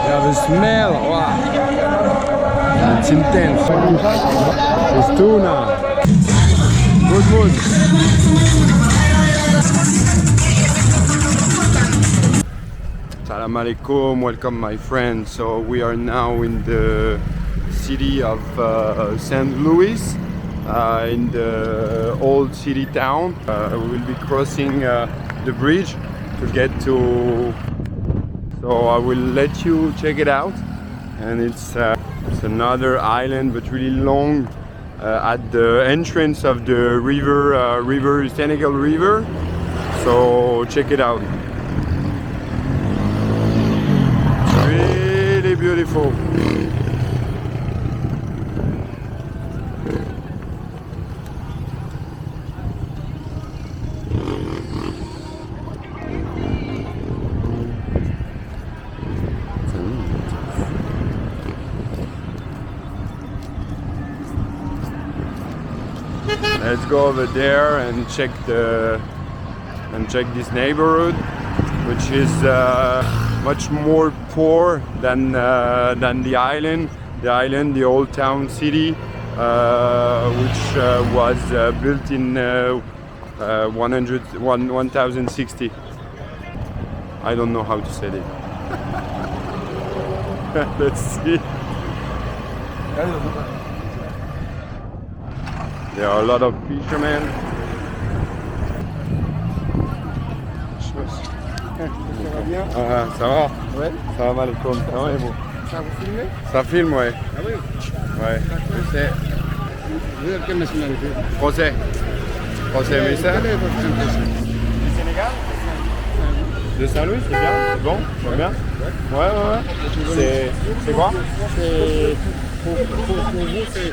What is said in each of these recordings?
have a smell. Wow. It's intense. It's tuna. Good mood. Salam alaikum, welcome my friends. So we are now in the city of St. Louis, in the old city town. We will be crossing the bridge to get to. So I will let you check it out. And it's another island, but really long, at the entrance of the river, Senegal River. So check it out. Really beautiful. Let's go over there and check this neighborhood, which is much more poor than the island. The old town city, which was built in 1060. I don't know how to say it. Let's see. There are a lot of fishermen. Ça va? Ouais. Ça va mal comme ça va et vous? Ça vous filmez? Ça filme, ouais. Ah oui. Ouais, je sais. Vous êtes quelle nationalité? Français. Français, mais ça? Quelle est votre impression? Du Sénégal? De Saint-Louis, c'est bien? C'est bon? C'est bien? Ouais. C'est quoi? C'est pour vous, c'est.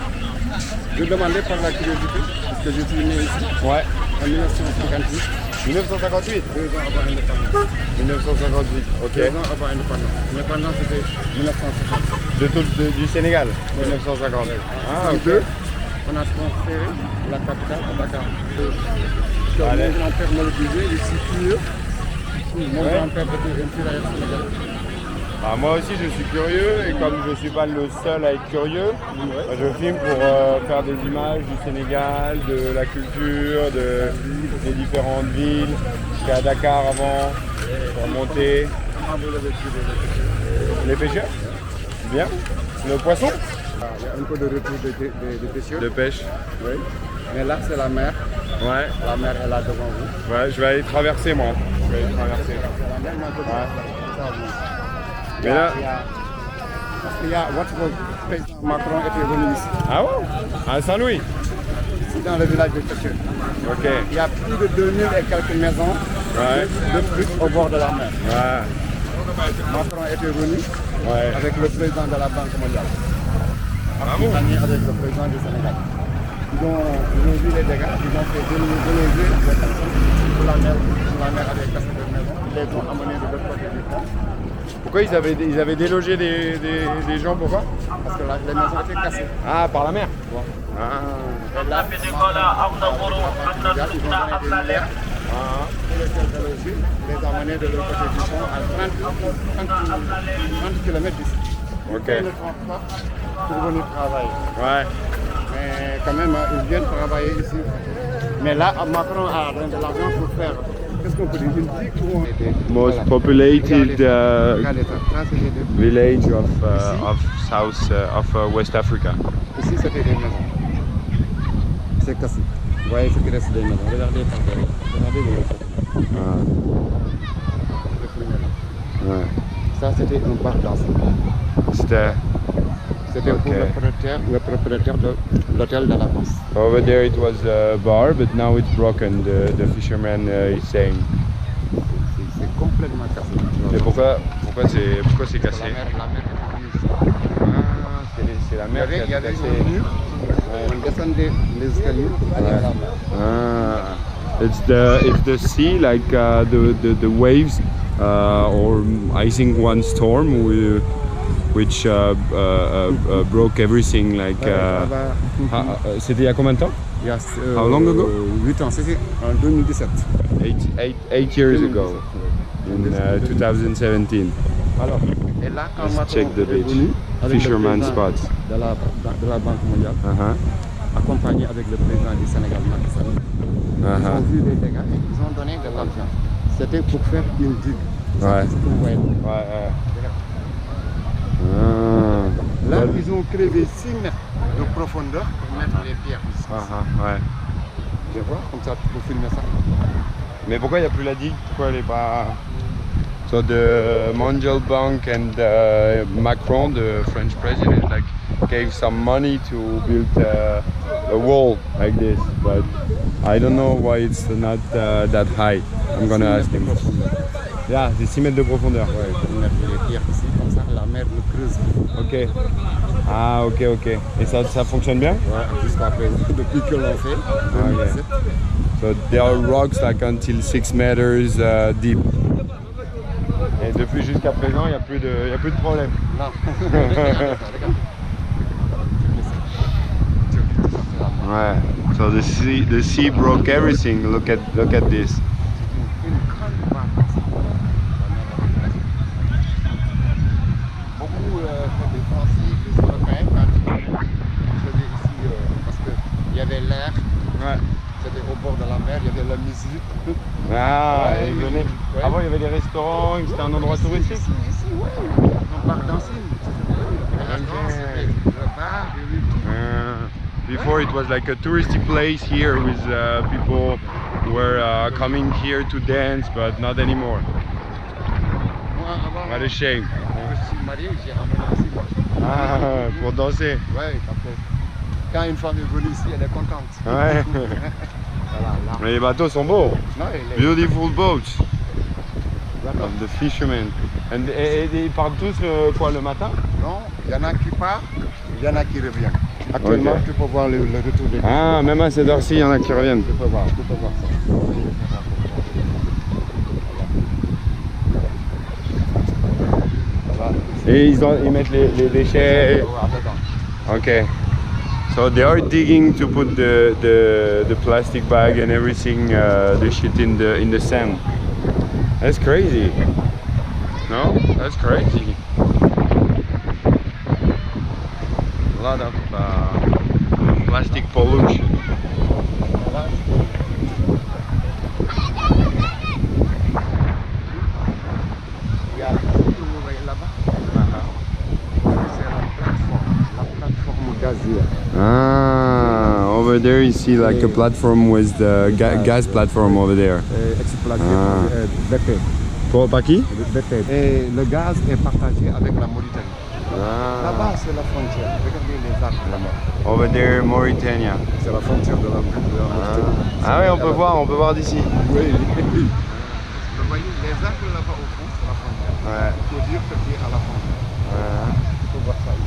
Je demandais par la curiosité, parce que je suis né ici Ouais. en 1958. 1958? 2 ans avant l'indépendance. 1958, ok. 2 ans avant l'indépendance. L'indépendance c'était 1950. Du Sénégal? 1950. Ah, ok. On a transféré la capitale à Dakar. Allez. Mon grand-père me le disait, je suis curieux. Mon Ouais. grand-père était un tirailleur sénégalais. Ah, moi aussi je suis curieux et comme je suis pas le seul à être curieux, je filme pour faire des images du Sénégal, de la culture, des différentes villes. J'étais à Dakar avant, pour monter. Comment vous l'avez trouvé? Les pêcheurs? Bien. Le poisson? Il y a un peu de retour des pêcheurs. De pêche. Oui. Mais là, c'est la mer. Ouais. La mer est là devant vous. Ouais, je vais aller traverser moi. Je vais aller traverser. C'est la mer, mais à côté. Ouais. Ça, oui. Mais là. Parce qu'il y a votre président Macron était venu ici. Ah ouais? À Saint-Louis? Ici dans le village de pêcheurs. Ok. Il y a plus de 2000 et quelques maisons de plus au bord de la mer. Ouais. Macron était venu avec le président de la Banque mondiale. Accompagné avec le président du Sénégal. Ils ont vu les dégâts, ils ont fait déloger les personnes sur la mer avec cassé de maison. Ils les ont amenés de l'autre côté du pont. Pourquoi ils avaient délogé des gens, pourquoi? Parce que les maisons étaient cassées. Ah, par la mer. Ah. Et là, ils ont donné des lumières pour les faire déloger, les amener de l'autre côté du pont à 30 km d'ici. Ok. Ils ne transportent pas pour venir travailler. Ouais. Mais quand même, ils viennent travailler ici. Mais là, Macron a de l'argent pour faire. Qu'est-ce qu'on peut dire? Une ville où Most populated regardez ça, ça c'est des deux. village of West Africa. Ici, c'était des maisons. C'est cassé. Vous voyez ce qui reste des maisons. Regardez par derrière. Regardez de l'autre côté. Ah. Ouais. Ça, c'était un bar d'enseignement. C'était pour le propriétaire de l'hôtel de la France. Over there it was a bar, but now it's broken. The fisherman is saying. C'est complètement cassé. Mais pourquoi c'est cassé? La mer est venue. Ah, c'est la mer qui a cassé. On descendait les escaliers. Ah, it's the sea, like the waves, or I think one storm which broke everything. Like, c'était il y a combien de temps? Yes, How long ago? 8 ans, c'était en 2017. 8 years ago, in 2017. Alors, Et là, quand Let's Macron check the est beach. venu avec Fisherman le président spots. de la Banque mondiale, accompagné avec le président du Sénégal, Macky Sall, ils ont vu les dégâts et ils ont donné de l'argent. C'était pour faire une digue. Ouais. C'est ce que vous voyez. Là, ils ont crevé 6 mètres de profondeur pour mettre les pierres ici. Ouais. Tu vois, comme ça, tu peux filmer ça. Mais pourquoi il n'y a plus la digue? Pourquoi elle est pas... So the Mondial Bank and Macron, the French president, like gave some money to build a wall like this, but I don't know why it's not that high. I'm gonna ask him. Yeah, c'est 6 mètres de profondeur. Ouais, pour mettre les pierres ici, comme ça, la mer ne creuse pas. Ok. Ah, ok. Et ça fonctionne bien? Ouais, jusqu'à présent, depuis que l'on fait, 2017. So there are rocks like until 6 meters deep. Et depuis jusqu'à présent, il n'y a plus de problème. Non. Ouais. So the sea broke everything. Look at this. Une grande vague. Beaucoup des Français, des Européens, quand ils faisaient ici, parce qu'il y avait l'air, c'était au bord de la mer, il y avait la musique. Ah, Ouais, ils venaient. ouais. Avant, il y avait des restaurants, c'était un endroit touristique. Ici, ouais. On part danser. La danse, le bar, il y avait tout. Before it was like a touristy place here with people were coming here to dance, but not anymore. Moi, avant, What a shame. je suis marié, j'ai amené aussi moi. Ah, pour danser. Ouais, quand une femme est venue ici, elle est contente. Ouais. Voilà, là. Mais les bateaux sont beaux. Non, elle est... Beautiful boats D'accord. of the fishermen. Et ils partent tous quoi le matin? Non, il y en a qui partent, il y en a qui reviennent. Actuellement, Ok. tu peux voir le retour des... Ah, même à cette heure-ci, il y en a qui reviennent. Tu peux voir ça. Voilà. Et ils mettent les déchets. Okay. So they are digging to put the plastic bag and everything, the shit in the sand. That's crazy. No, that's crazy. A lot of plastic pollution. Il y a ce que vous voyez là-bas. C'est la plateforme gazière. Ah, over there you see like a platform with the gas platform over there. Exploité par BP. Par qui? BP. Et le gaz est partagé avec la Mauritanie. Ah. Là-bas, c'est la frontière. Regardez les arbres là-bas. Over there, Mauritania. C'est la frontière de la Mauritanie. Ah oui, on peut voir d'ici. Oui. Vous voyez, les arbres là-bas au fond, c'est la frontière. Ouais. Il faut dire que tu es à la frontière. Il faut voir ça ici.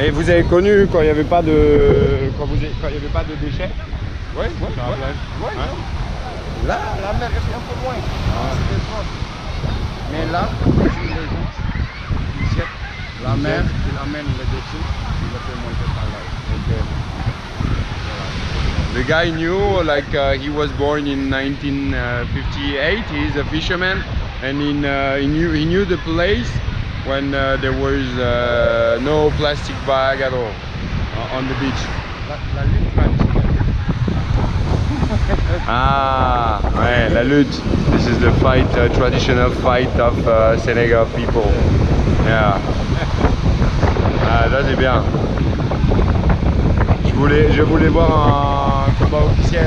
Et vous avez connu quand il n'y avait pas de déchets? Oui, oui, Sur la plage? Ouais. Là, la mer est un peu loin. C'est des zones. Mais là, les gens, ils jettent la mer, ils amènent les déchets, ils le font monter par là. The guy knew, like he was born in 1958. He's a fisherman, and he knew the place when there was no plastic bag at all on the beach. La lutte traditionnelle. Ah, ouais, la lutte. This is the fight, traditional fight of Senegal people. Yeah. Ah, là c'est bien. Je voulais voir un combat officiel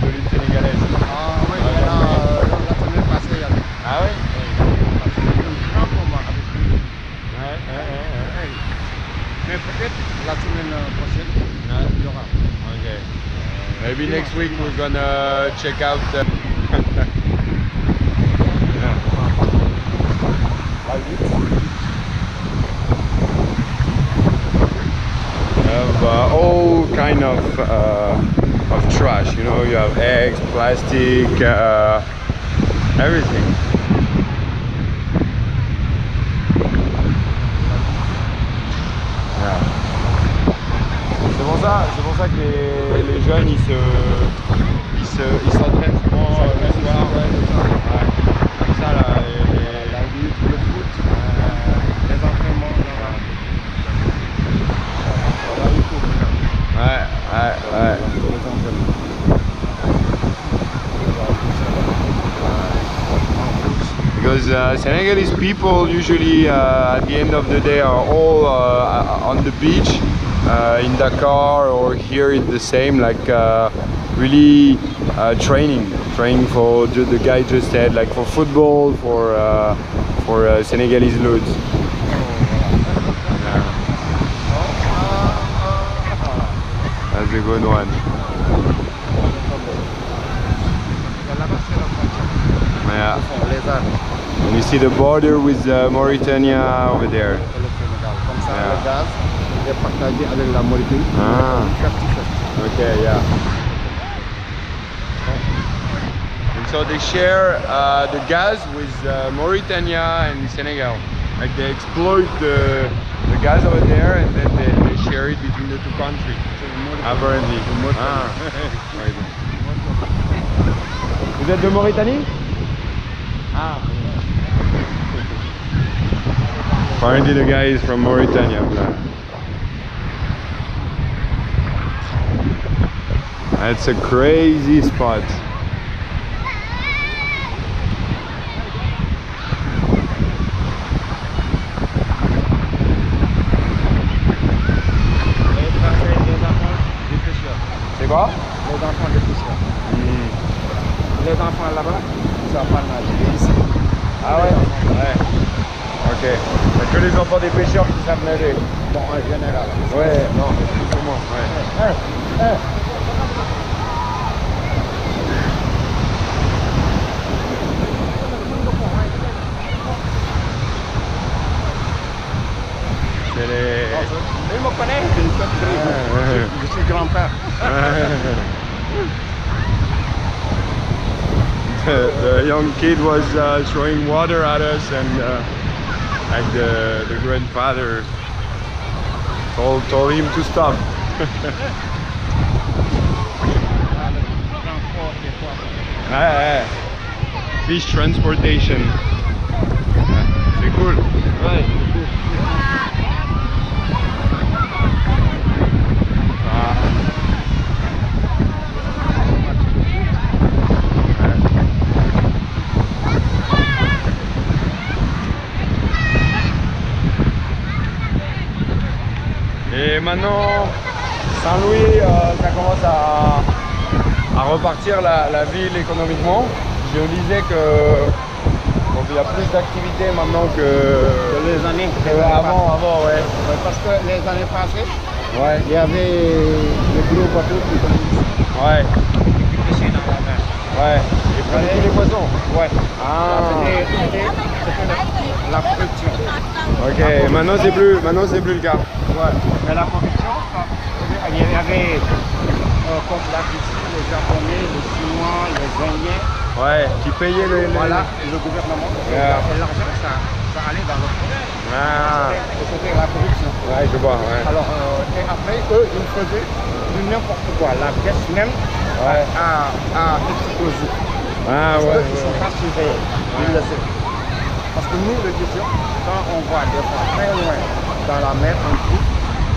de lutte sénégalaise. Ah oui, la semaine passée, il y avait. Ah oui? Un grand combat avec lui. Ouais. Mais peut-être la semaine prochaine, il y aura. Okay. Maybe next week we're gonna check out. Have all kind of trash. You know, you have eggs, plastic, everything. Yeah. C'est pour ça que les jeunes ils s'entraînent souvent le soir. Ouais. Comme ça là, because Senegalese people usually at the end of the day are all on the beach in Dakar or here in the same, like really training for the guy just said, like for football, for Senegalese loads. Yeah. That's a good one. Yeah. And you see the border with Mauritania over there. Yeah. Ah. Okay, yeah. And so they share the gas with Mauritania and Senegal. Like they exploit the gas over there and then they share it between the two countries. Apparently. Ah. Vous êtes de Mauritanie? Ah. Apparently the guy is from Mauritania. That's a crazy spot. C'est quoi? Les enfants de pêcheurs. Les enfants là-bas, ils savent pas nager ici. Ah ouais? Ouais. Ok. C'est que les enfants des pêcheurs qui savent nager. Bon, en général. Ouais, non, plus ou moins, ouais. C'est les... Il me connaît, je suis grand-père. The young kid was throwing water at us and like the grandfather told him to stop. Fish transportation. C'est cool. Ouais. Et maintenant, Saint-Louis, ça commence à repartir la ville économiquement. Je disais que donc, il y a plus d'activités maintenant que les années avant, ouais. Parce que les années passées, ouais. Il y avait des gros bateaux qui ouais. pêchaient dans la mer. Ouais. Et prenaient tous les poissons. Ouais. Ah. C'était la production. Ok. Maintenant c'est plus le cas. Ouais. Mais la production, il y avait comme la Russie, les Japonais, les Chinois, les Indiens. Ouais. Qui payaient Voilà, le gouvernement. Yeah. Et l'argent, ça allait dans le fond. Ah. C'était la production. Ouais, je vois. Ouais. Alors, et après, eux, ils faisaient du n'importe quoi. La pièce même ouais. a explosé. Ah parce ouais. Ils ne sont pas surveillés. Ils le savent. Parce que nous, le vision, quand on voit des fois très loin dans la mer, on trouve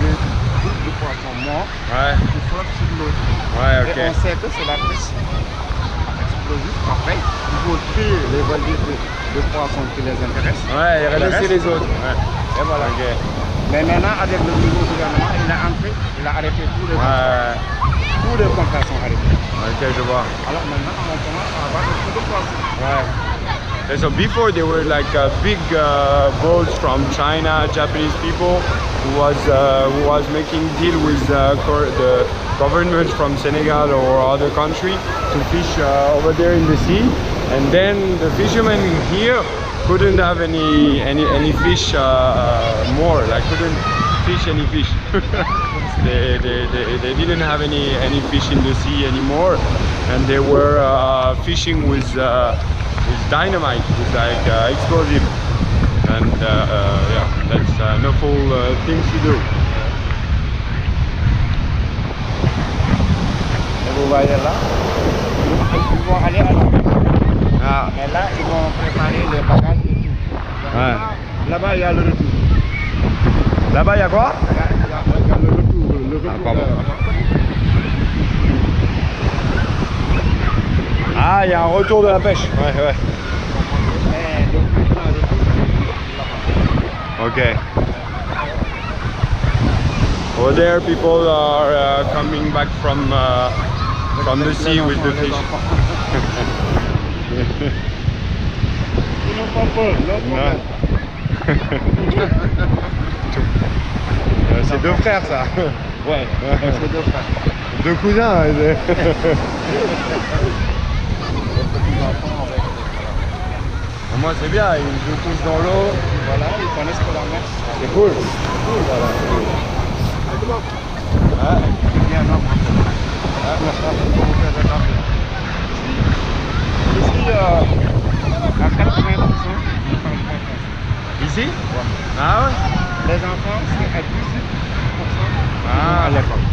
des groupes de poissons morts qui flottent sur l'eau. Ouais, ok. Et on sait que c'est la pièce explosive. Après, il faut tuer les variétés de poissons qui les intéressent. Ouais, et laisser les autres. Ouais. Et voilà. Okay. Mais maintenant, avec le nouveau gouvernement, il a arrêté tous les contrats. Tous les contrats sont arrêtés. Ok, je vois. Alors maintenant, on commence à avoir beaucoup de poissons. Ouais. And so before there were like big boats from China, Japanese people who was making deal with the government from Senegal or other country to fish over there in the sea, and then the fishermen here couldn't have any fish more, like couldn't fish any fish. they didn't have any fish in the sea anymore, and they were fishing with dynamite, with like explosive, and yeah, that's an awful thing to do. Et vous voyez là, ils vont aller à la maison. Ah. Mais là, ils vont préparer les bagages et tout. Ouais. Là-bas, il y a le retour. Là-bas, il y a quoi? Il y a le retour. Le retour. Ah, pardon. Ah, il y a un retour de la pêche. Ouais, ouais. Mais depuis Okay. Over there, people are coming back from the sea with the fish. Ils n'ont pas peur, non problème. C'est deux frères, ça. Ouais, c'est deux frères. Deux cousins. Ouais. Moi, c'est bien, ils jouent tous dans l'eau. Voilà, ils connaissent que la mer. C'est cool. Voilà. Ah. Bien, non. Ici, à 80%. Ici? Ouais. Ah ouais? Les enfants, c'est à 18%. Ah, à l'école.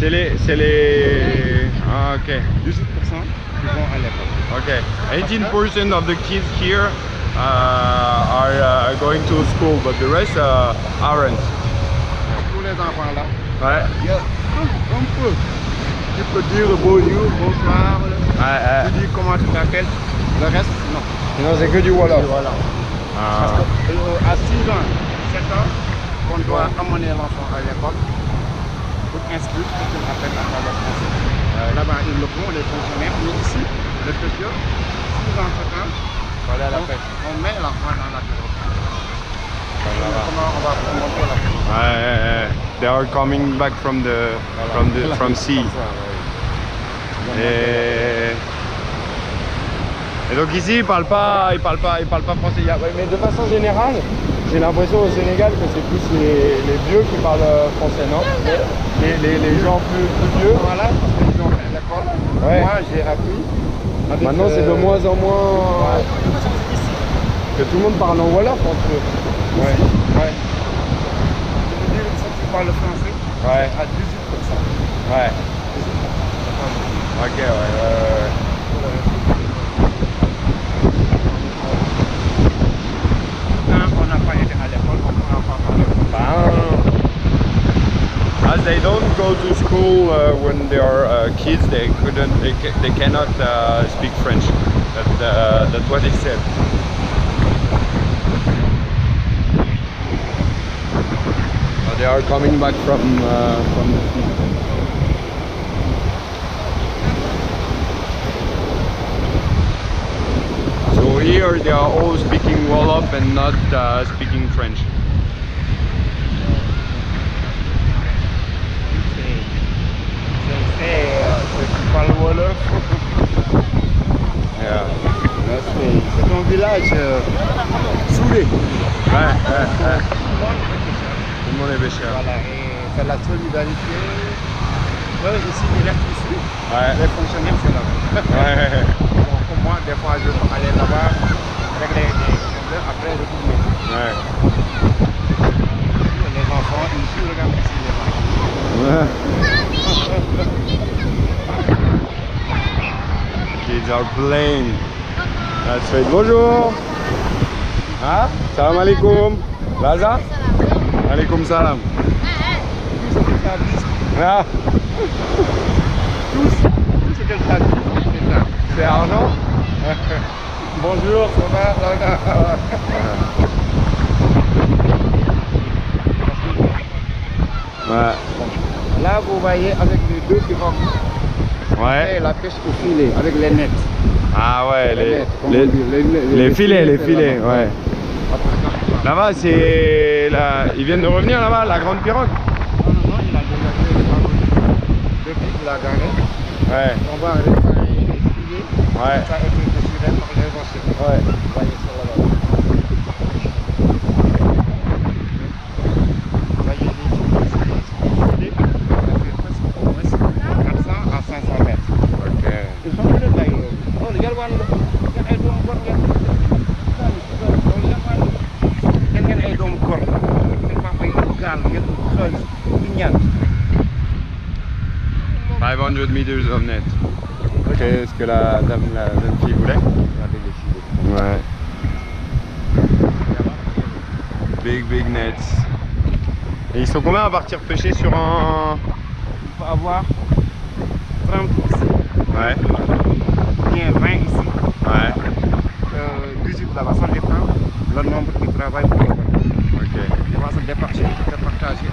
C'est les... Ah, ok. 18% qui vont à l'école. Okay. 18% of the kids here are going to school, but the rest aren't. Tous les enfants là, Ouais. il y a un peu. Tu peux dire bonjour, bonsoir. Tu dis comment tu t'appelles. Le reste, non. Sinon, c'est que du Wolof. Voilà. Ah. Parce que, à 6 ans, 7 ans, on doit amener l'enfant à l'école pour inscrire pour qu'il apprenne à parler français. Là-bas, ils le font, les fonctionnaires. Mais ici, le petit, 6 ans, 7 ans, on met l'enfant dans la pirogue. Comment on va monter la pirogue? They are coming back from sea. Et donc ici, ils parlent pas français. Mais de façon générale, j'ai l'impression au Sénégal que c'est plus les vieux qui parlent français, non? Les gens plus vieux. Voilà, parce qu'ils ont fait l'école. Ouais. Moi, j'ai appris. Maintenant, c'est de moins en moins que tout le monde parle en Wolof entre eux. Ouais. Ouais. Je veux dire, si tu parles français, Ouais. à 18%. Ouais. Ok, ouais. Quand on n'a pas été à l'école, on ne peut pas parler. As they don't go to school when they are kids, they cannot speak French. That's what they said. They are coming back from the sea. So here they are all speaking Wolof and not speaking French. Tu parles Wolof. Yeah. C'est un village soudé. Ouais. Tout le monde est pêcheur. Voilà, et c'est la solidarité. Ici, il reste ici. Ouais. Les fonctionnaires, c'est là-bas. Ouais. Bon, pour moi, des fois, je peux aller là-bas, régler des problèmes, après retourner. Ouais. Les enfants, ici, regarde ici les enfants. Ouais. Kids are playing. That's right. Bonjour. Ah, salam alaikum. Laza? Alaikum salam. Ah. Tout ce qu'elle t'a dit, c'est ça. C'est Arnaud? Bonjour, ça va? Ouais. Là, vous voyez avec les deux pirogues, Ouais. et la pêche au filet, avec les nets. Ah ouais, nets, comme on dit, les filets, c'est là-bas. ouais. Là-bas, c'est ils viennent de revenir là-bas, la grande pirogue. Non, il a déjà fait les pirogues. Depuis qu'il a gagné, Ouais. on va réparer les filets. Ouais. Ça a été décidé par les rochers. Ouais. Vous voyez ça là-bas. Vous voyez les filets, ça fait presque au moins 400 à 500 mètres. Ok. Ils sont venus d'ailleurs. Oh, regarde, voilà. Ay doomu gor ngeen. Ngeen ay doomu gor. Seen papa yi gaal ngeen xaalis di ñaan. 500 meters of net. C'est ce que la jeune fille voulait. Regardez les filets. Ouais. Big nets. Et ils sont combien à partir pêcher sur un... Il faut avoir 30 ici. Ouais. Bien 20 ici. Ouais. 18 là-bas, ça dépend le nombre qui travaille pour le bateau. Ok. va se départager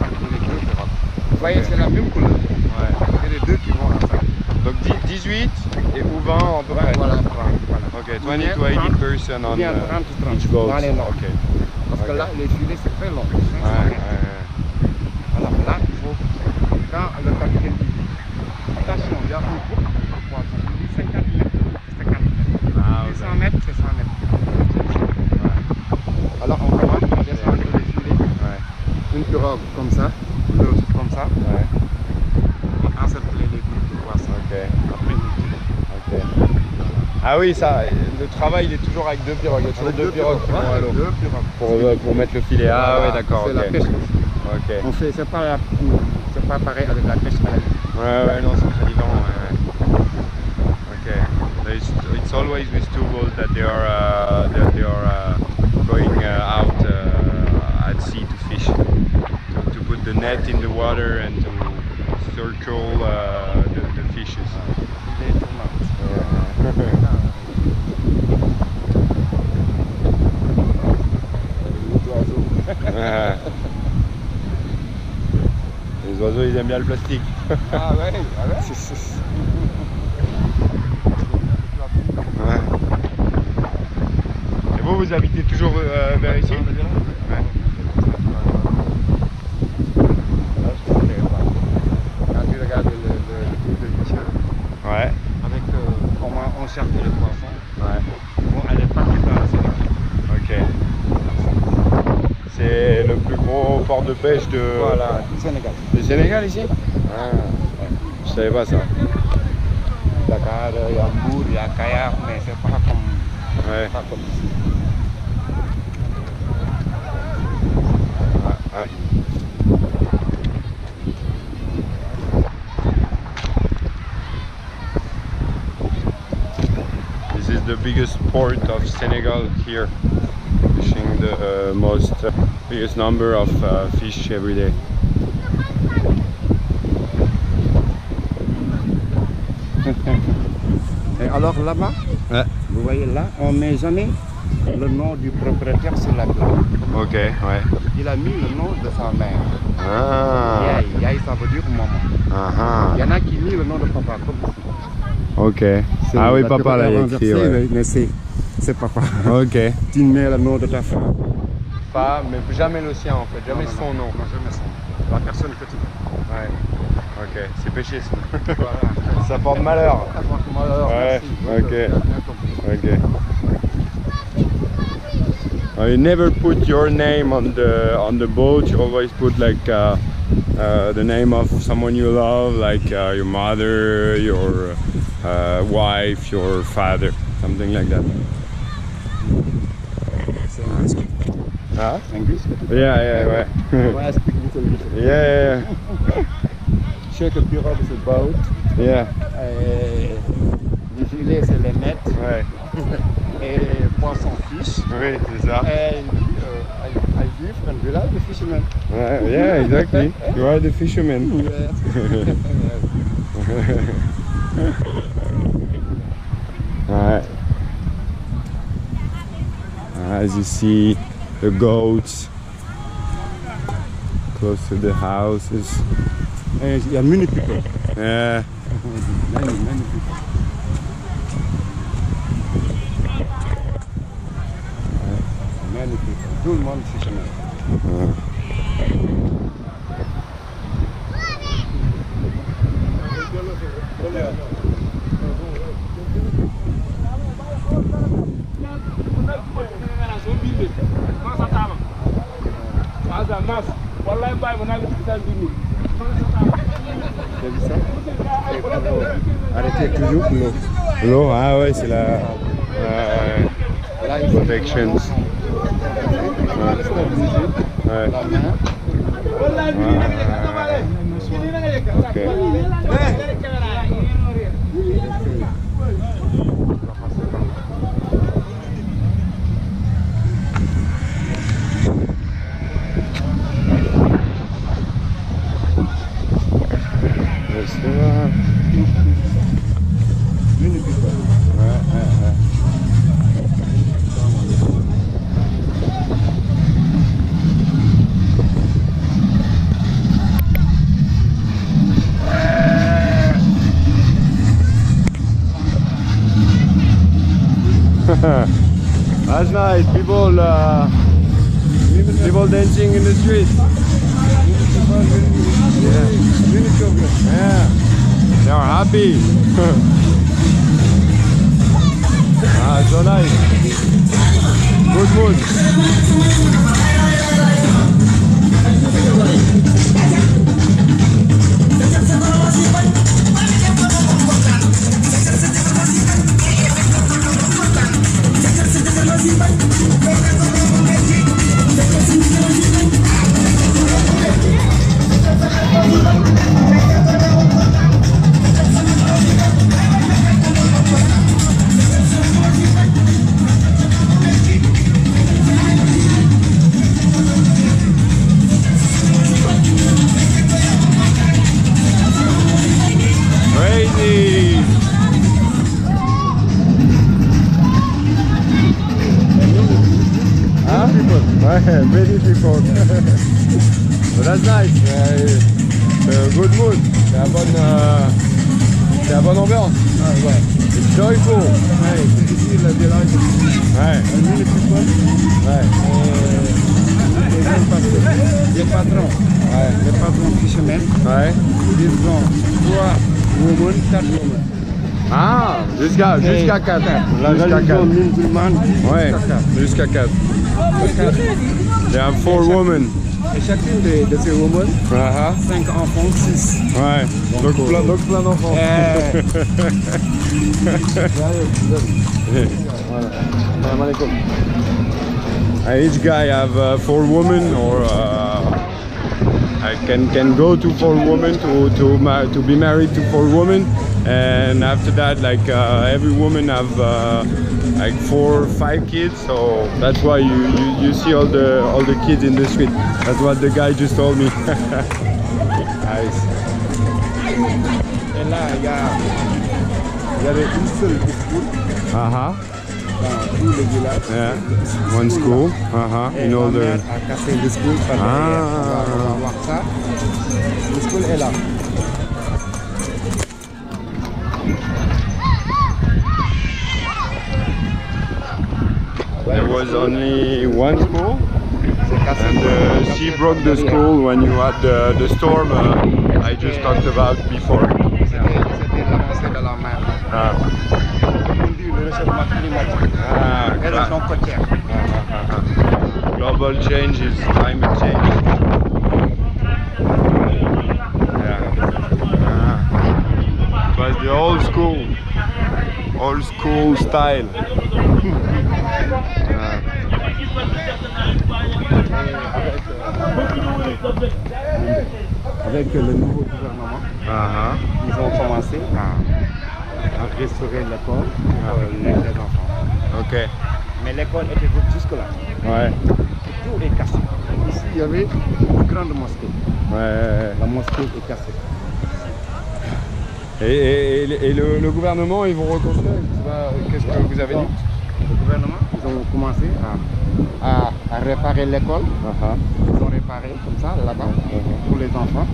entre les deux pirogues. Vous voyez, c'est la même couleur. Ouais. C'est les deux qui vont ensemble. Donc 18 et ou 20 à peu près. Voilà. Ok, 20 to 80 person on Bien 30 ou 30 each boat. dans les normes. Ok. Parce que Ok. là, les filets, c'est très long. Ouais, Alors là, il faut, quand le capitaine dit, attention, il y a un groupe de poissons, il dit 50 mètres, c'est 50 mètres. Ah, C'est ok. 100 mètres, c'est 100 mètres. Alors on commence à descendre les filets. Ouais. Une pirogue comme ça, l'autre comme ça, Ouais. et encercler les groupes de poissons. Ok. Après, on tire. Ok. Ah oui, ça, le travail il est toujours avec deux pirogues. Il y a toujours deux pirogues qui vont à l'eau. Deux pirogues. Pour mettre le filet. Ah Voilà, ouais, d'accord. C'est la Ok. pêche aussi. Ok. On fait, c'est pas pareil avec la pêche à la ligne. Ouais, non, c'est très différent. Ouais. Okay. It's always with two boats that they are going out at sea to fish, to put the net in the water and to circle the fishes. Il est tournant. Les oiseaux ils aiment bien le plastique. Ah ouais, ah ouais. Ouais. Et vous habitez toujours vers ici? Ouais. Quand tu regardes le tour de Michel, Ouais. avec comment on cherche les poissons, Ouais. ils vont aller partout dans le Sénégal. Ok. C'est le plus gros port de pêche de... Voilà, du Sénégal. Du Sénégal ici? Ah, je savais pas ça. Dakar, il y a Mbour, il y a Kayar, mais c'est pas comme, Ouais. pas comme ici. Ah, ouais. This is the biggest port of Senegal here, fishing the biggest number of fish every day. Et alors là-bas, Ouais. vous voyez là, on ne met jamais le nom du propriétaire sur la plaque. Ok, ouais. Il a mis le nom de sa mère. Ah, Yaï, Yaï ça veut dire maman. ah, Il y en a qui mis le nom de papa comme ici. ok. C'est Ah oui, la papa l'a pirogue écrit, renversée, ouais. mais c'est papa. Ok. Tu mets le nom de ta femme. Pas, mais jamais le sien en fait, jamais Non, son nom. Non, jamais son nom. La personne que tu veux. Ouais. Ok, c'est péché ça. Voilà. Ça porte malheur. Alors, Ouais, merci. ok. Tu as bien compris. Okay. You never put your name on the boat. You always put like the name of someone you love, like your mother, your wife, your father, something like that. C'est un risque. Huh? English? Yeah, ouais. I speak little bit. Yeah, Chaque pirogue se boat. yeah. Les filets, c'est les nets. Ouais. Et les poissons fish. Oui, c'est ça. And I live in village the fishermen. Ouais, yeah, exactly. You are the fisherman. Alright. As you see, the goats close to the houses. Et il y a many people. Yeah. Many people. Many people. Tout le monde fishermen. T'as vu ça? Arrêtez toujours l'eau. L'eau, ah ouais, c'est la Là, il faut protections. stabiliser Ouais. la main. Ok. Many people. That's nice. People dancing in the street. Yeah. Yeah. They are happy. Ah, so nice. Good mood. Crazy. Huh? Many people. But that's nice. Good mood. C'est la bonne ambiance. Ah, ouais. It's joyful. Ouais, ici le village. Ouais. Many people. Ouais. Les patrons. Ouais. Les patrons fishermen. Ouais. Ils ont 3 women, 4 women. Ah, jusqu'à 4. La religion musulmane, Ouais, jusqu'à 4. jusqu'à 4. They have 4 women. Et chacune de ces women, 5 enfants, 6. Ouais. Donc plein d'enfants. Salam alaikum. Each guy have 4 women, or I can go to 4 women to be married to 4 women, and after that, like every woman have like 4 or 5 kids. So that's why you see all the kids in the street. That's what the guy just told me. Nice. Et là, il y avait une seule school dans tout le village. Yeah. One school. Et In ma all mère the. a cassé le school parce qu'on va voir ça. Le school est là. There was only one school, C'est cassé. and she broke the school when you had the storm I just talked about before. C'était l'avancée de la mer. Ah. Comme on dit, le réchauffement climatique. Érosion côtière. Global change is climate change. Yeah. It was the old school style. Avec le nouveau gouvernement, ils ont commencé à restaurer l'école pour les enfants. Ok. Mais l'école était jusque-là. Ouais. Tout est cassé. Ici, il y avait une grande mosquée. Ouais. La mosquée est cassée. Et le gouvernement, ils vont reconstruire. Qu'est-ce que vous avez dit? Le gouvernement, ils ont commencé à réparer l'école. Ils ont réparé comme ça, là-bas, pour les enfants.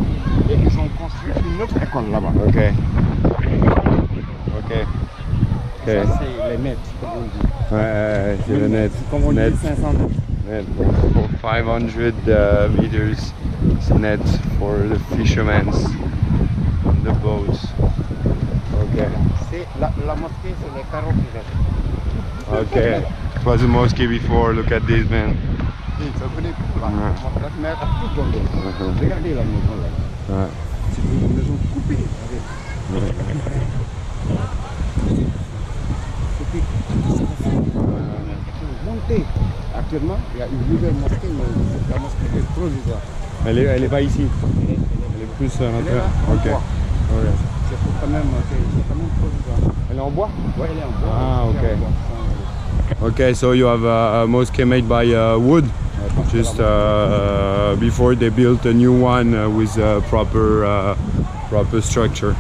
Et ils ont construit une autre école là-bas. Ok. Ok. Ça, c'est les nets, comme on dit. Ouais, c'est le net. Comme on Net. dit, 500 mètres. Net for 500 meters. It's net for the fishermen on the boats. Okay. C'est la mosquée, c'est les carreaux qui restent. Okay. It was a mosque before. Look at this, man. Et ça venait tout là. La mer a tout tombé. Regardez la maison là. Ouais. C'est une maison coupée. Monté. Actuellement, il y a une nouvelle mosquée, mais la mosquée est provisoire. Elle est pas ici. Elle est plus à l'intérieur. Ok. Okay. C'est quand même provisoire. Elle est en bois? Ouais, elle est en bois. Ah, ok. Okay, so you have a mosque made by wood. Just before they built a new one with a proper structure.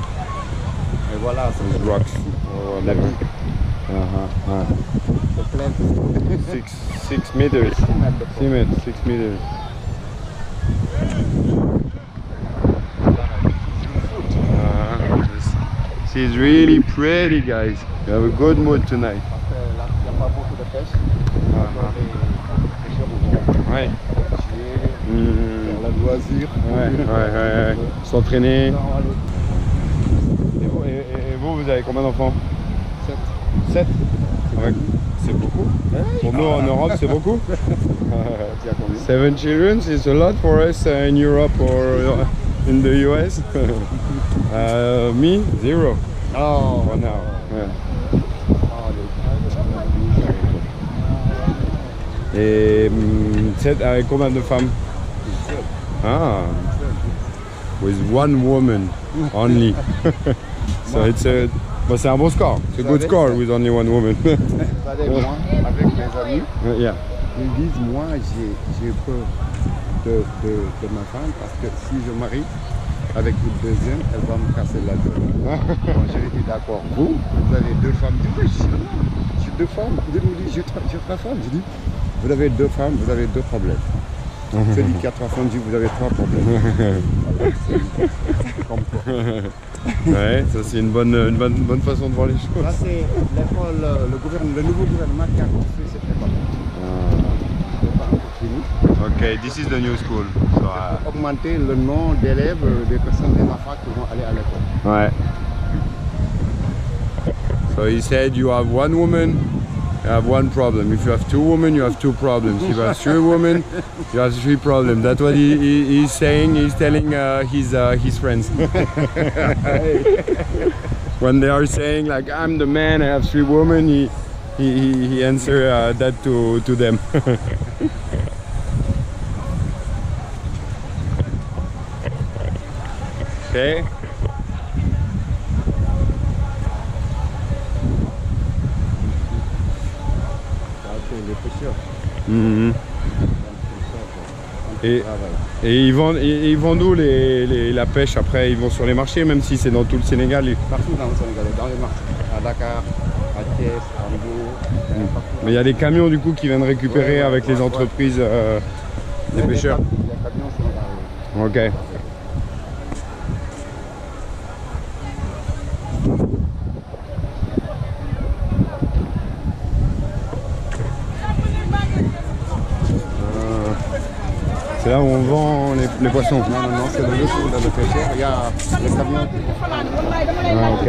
Et voilà, c'est With rocks or whatever. c'est plein. 6 meters. 6 meters. This is really pretty, guys. You have a good mood tonight. Parce que là, il n'y a pas beaucoup Ouais. Faire la loisir. Ouais. S'entraîner. Et vous, vous avez combien d'enfants? 7. Ouais. C'est beaucoup. Pour nous en Europe, c'est beaucoup. 7 children is a lot for us in Europe or in the US. Me, 0. Oh, For now. Yeah. Et 7 avec combien de femmes? Ah, with one woman only. So it's a, bon, c'est un bon score. C'est a good score with only one woman. Vous savez, moi, avec mes amis, Yeah. ils disent, moi, j'ai peur de ma femme parce que si je marie avec une deuxième, elle va me casser la gueule. Bon, j'ai dit d'accord. Vous avez 2 femmes. Je dis, oui, j'ai 2 femmes. Vous me dites, j'ai 3 femmes. Je dis, vous avez 2 femmes, vous avez 2 problèmes. Celui qui a 3 femmes dit, vous avez 3 problèmes. Ouais, ça c'est une bonne façon de voir les choses. Là, c'est l'école, le nouveau gouvernement qui a construit cette école. C'est pas encore fini. Okay, this is the new school. So, Augmenter le nombre d'élèves, des personnes, des enfants qui vont aller à l'école. ouais. So he said you have one woman, you have one problem. If you have 2 women, you have 2 problems. If you have 3 women, you have 3 problems. That's what he's saying. He's telling his friends. When they are saying like I'm the man, I have 3 women, he answer that to them. Okay. Les pêcheurs. Mhm. Et ils vendent où la pêche après? Ils vont sur les marchés, même si c'est dans tout le Sénégal. Partout dans le Sénégal, dans les marchés. À Dakar, à Thiès, à Mbour. Mais il y a des camions du coup qui viennent récupérer avec les entreprises des pêcheurs. Les camions sont dans Ok. C'est là où on vend les poissons. Non, c'est le retour dans le pêcheur. Il y a les camions. Ah, ok.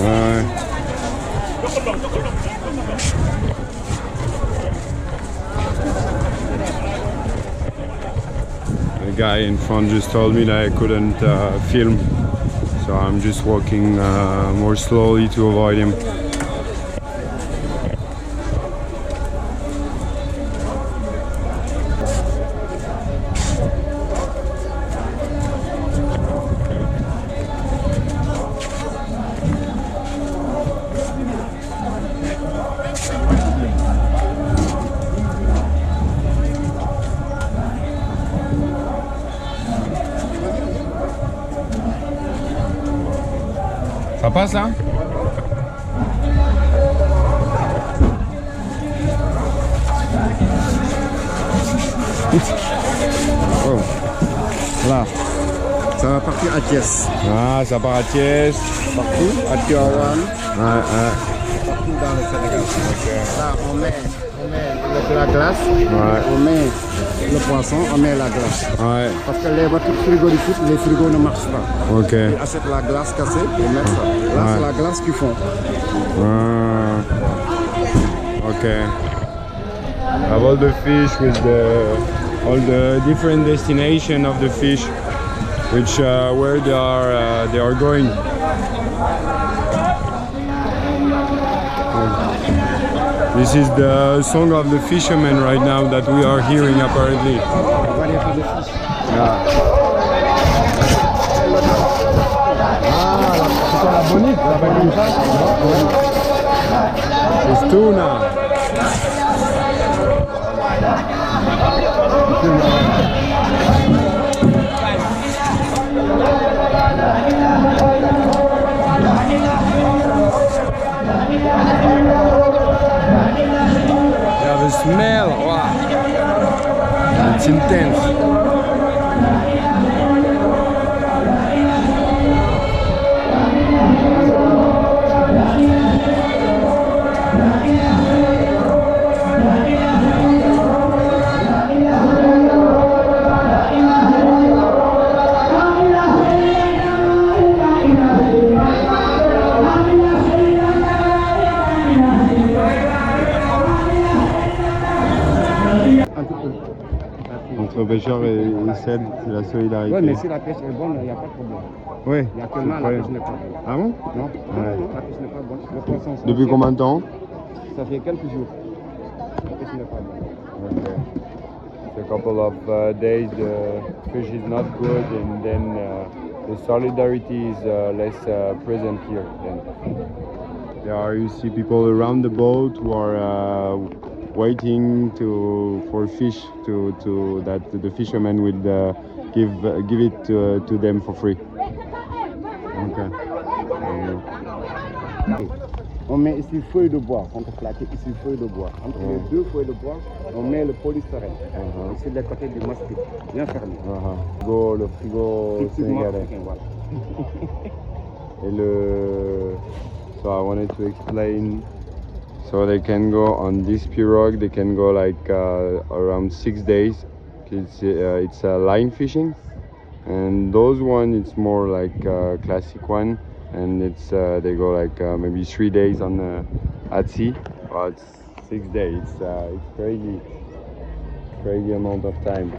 Ouais. The guy in front just told me that I couldn't film, so I'm just walking more slowly to avoid him. Ça passe là? Oh. Là, ça va partir à Thiès. Ah, ça part à Thiès. Partout, à Tivaouane, Ouais. partout dans le Sénégal. Là, on met la glace, on met le poisson, on met la glace. Ouais. Parce que les voitures frigorifiques, les frigos ne marchent pas. Ok. Ils achètent la glace cassée et mettent ça. Là, c'est la glace qu'ils font. Ah. Ok. Have all the fish with all the different destination of the fish, which where they are going. This is the song of the fishermen right now that we are hearing apparently. Yeah. C'est la bonite, ça s'appelle comme ça. It's tuna. Yeah, the smell, wow. It's intense. entre pêcheurs et celle, c'est la solidarité. Oui, mais si la pêche est bonne, il n'y a pas de problème. Oui. Et actuellement, la pêche n'est pas bonne. Ah bon? Non, Ouais. la pêche n'est pas bonne. Les poissons sont Depuis chers. combien de temps? Ça fait quelques jours. La pêche n'est pas bonne. Okay. A couple of days the fish is not good, and then the solidarity is less present here. Then you see people around the boat who are waiting for fish to that the fishermen will give it to them for free. Okay. On met ici feuille de bois, contreplaqué ici feuille de bois. Entre les deux feuilles de bois, on met le polystyrène. Ici de côté du mastic, bien fermé. Le frigo sénégalais. Voilà. Et so I wanted to explain. So they can go on this pirogue. They can go like around 6 days. It's line fishing, and those one it's more like classic one. And it's they go like maybe 3 days on at sea. Well, it's 6 days. It's crazy amount of time.